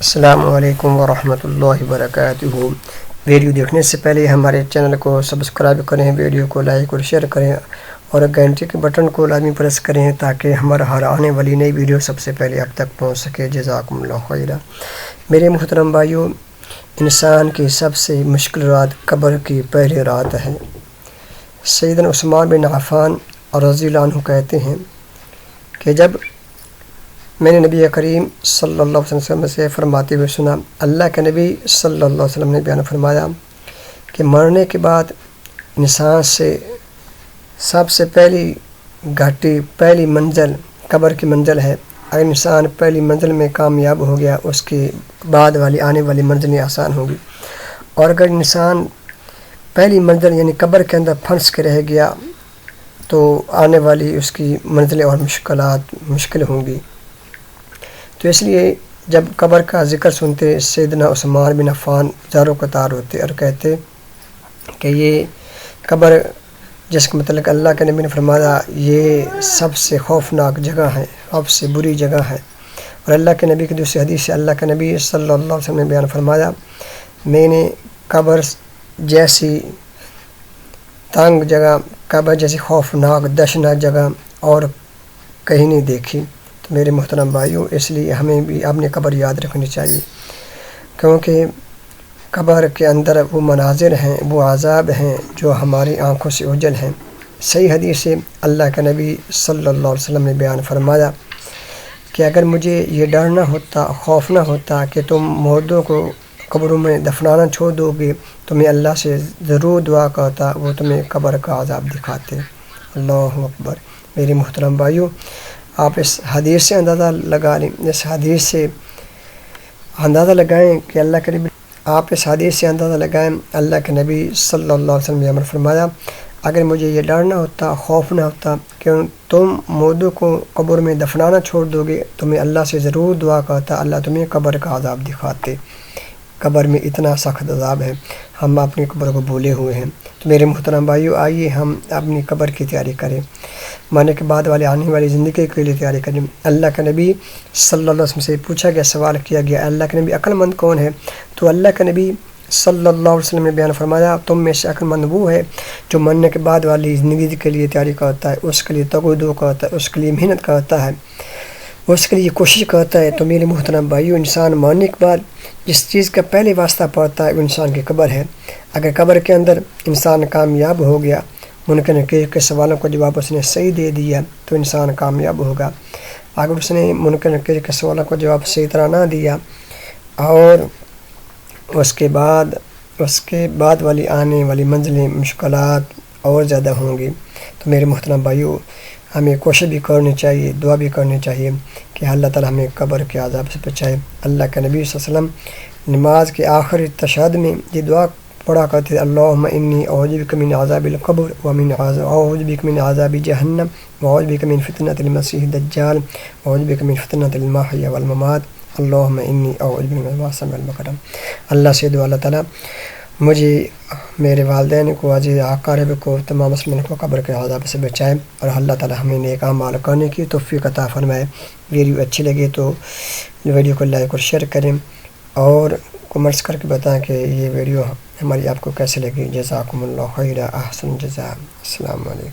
السلام علیکم ورحمۃ اللہ وبرکاتہ۔ ویڈیو دیکھنے سے پہلے ہمارے چینل کو سبسکرائب کریں، ویڈیو کو لائک اور شیئر کریں اور گھنٹی کے بٹن کو لازمی پریس کریں تاکہ ہمارا ہر آنے والی نئی ویڈیو سب سے پہلے آپ تک پہنچ سکے۔ جزاکم اللہ خیرا۔ میرے محترم بھائیو، انسان کی سب سے مشکل رات قبر کی پہلی رات ہے۔ سیدنا عثمان بن عفان رضی اللہ عنہ کہتے ہیں کہ جب میں نے نبی کریم صلی اللہ علیہ وسلم سے فرماتے ہوئے سنا، اللہ کے نبی صلی اللہ علیہ وسلم نے بیان فرمایا کہ مرنے کے بعد انسان سے سب سے پہلی گھاٹی، پہلی منزل قبر کی منزل ہے۔ اگر انسان پہلی منزل میں کامیاب ہو گیا، اس کے بعد والی آنے والی منزلیں آسان ہوگی، اور اگر انسان پہلی منزل یعنی قبر کے اندر پھنس کے رہ گیا تو آنے والی اس کی منزلیں اور مشکلات مشکل ہوں گی۔ تو اس لیے جب قبر کا ذکر سنتے سیدنا عثمان بن عفان زاروں قطار ہوتے اور کہتے کہ یہ قبر جس کے متعلق اللہ کے نبی نے فرمایا یہ سب سے خوفناک جگہ ہے، سب سے بری جگہ ہے۔ اور اللہ کے نبی کی دوسری حدیث سے اللہ کے نبی صلی اللہ علیہ وسلم نے بیان فرمایا، میں نے قبر جیسی تنگ جگہ، قبر جیسی خوفناک دہشتناک جگہ اور کہیں نہیں دیکھی۔ تو میرے محترم بھائیوں، اس لیے ہمیں بھی اپنی قبر یاد رکھنی چاہیے، کیونکہ قبر کے اندر وہ مناظر ہیں، وہ عذاب ہیں جو ہماری آنکھوں سے اوجھل ہیں۔ صحیح حدیث سے اللہ کے نبی صلی اللہ علیہ وسلم نے بیان فرمایا کہ اگر مجھے یہ ڈر نہ ہوتا، خوف نہ ہوتا کہ تم مردوں کو قبروں میں دفنانا چھوڑ دو گے تو میں اللہ سے ضرور دعا کرتا وہ تمہیں قبر کا عذاب دکھاتے۔ اللہ اکبر۔ میرے محترم بھائیوں، آپ اس حدیث سے اندازہ لگا لیں، اس حدیث سے اندازہ لگائیں کہ اللہ کے نبی، آپ اس حدیث سے اندازہ لگائیں اللہ کے نبی صلی اللہ علیہ وسلم نے فرمایا، اگر مجھے یہ ڈر نہ ہوتا، خوف نہ ہوتا کہ تم مردوں کو قبر میں دفنانا چھوڑ دو گے تو میں اللہ سے ضرور دعا کرتا اللہ تمہیں قبر کا عذاب دکھاتے۔ قبر میں اتنا سخت عذاب ہے، ہم اپنی قبر کو بھولے ہوئے ہیں۔ تو میرے محترم بھائیو، آئیے ہم اپنی قبر کی تیاری کریں، مرنے کے بعد والے آنے والی زندگی کے لیے تیاری کریں۔ اللہ کے نبی صلی اللہ علیہ وسلم سے پوچھا گیا، سوال کیا گیا، اللہ کے نبی عقل مند کون ہے؟ تو اللہ کے نبی صلی اللہ علیہ وسلم نے بیان فرمایا، تم میں سے عقل مند وہ ہے جو مرنے کے بعد والی زندگی کے لیے تیاری کرتا ہے، اس کے لیے تگو کرتا ہے، اس کے لیے محنت کرتا ہے، اس کے لیے کوشش کرتا ہے۔ تو میرے محترم بھائیو، انسان مرنے کے بعد جس چیز کا پہلے واسطہ پڑتا ہے وہ انسان کی قبر ہے۔ اگر قبر کے اندر انسان کامیاب ہو گیا، منکر نکیر کے سوالوں کا جواب اس نے صحیح دے دیا تو انسان کامیاب ہوگا۔ اگر اس نے منکر نکیر کے سوالوں کا جواب صحیح طرح نہ دیا اور اس کے بعد والی آنے والی منزلیں مشکلات اور زیادہ ہوں گی۔ تو میرے محترم بھائیو، ہمیں کوشش بھی کرنی چاہیے، دعا بھی کرنی چاہیے کہ اللہ تعالی ہمیں قبر کے عذاب سے بچائے۔ اللہ کے نبی صلی اللہ علیہ وسلم نماز کے آخری تشہد میں یہ دعا پڑھا کرتے تھے، اللہم انی اعوذ بک من عذاب القبر اعوذ بک من عذاب جہنم واعوذ بک من فتنۃ المسیح الدجال واعوذ بک من فتنۃ المحیا والممات اللہم انی اعوذ بک من الوسواس القہار۔ اللہ سے دعا اللہ تعالیٰ مجھے، میرے والدین کو، عزیز اقارب کو، تمام مسلمانوں کو قبر کے عذاب سے بچائے، اور اللہ تعالیٰ ہمیں نیک اعمال کرنے کی توفیق عطا فرمائے۔ ویڈیو اچھی لگے تو ویڈیو کو لائک اور شیئر کریں اور کمنٹس کر کے بتائیں کہ یہ ویڈیو ہماری آپ کو کیسے لگی۔ جزاکم اللہ خیرا، احسن جزاء۔ السلام علیکم۔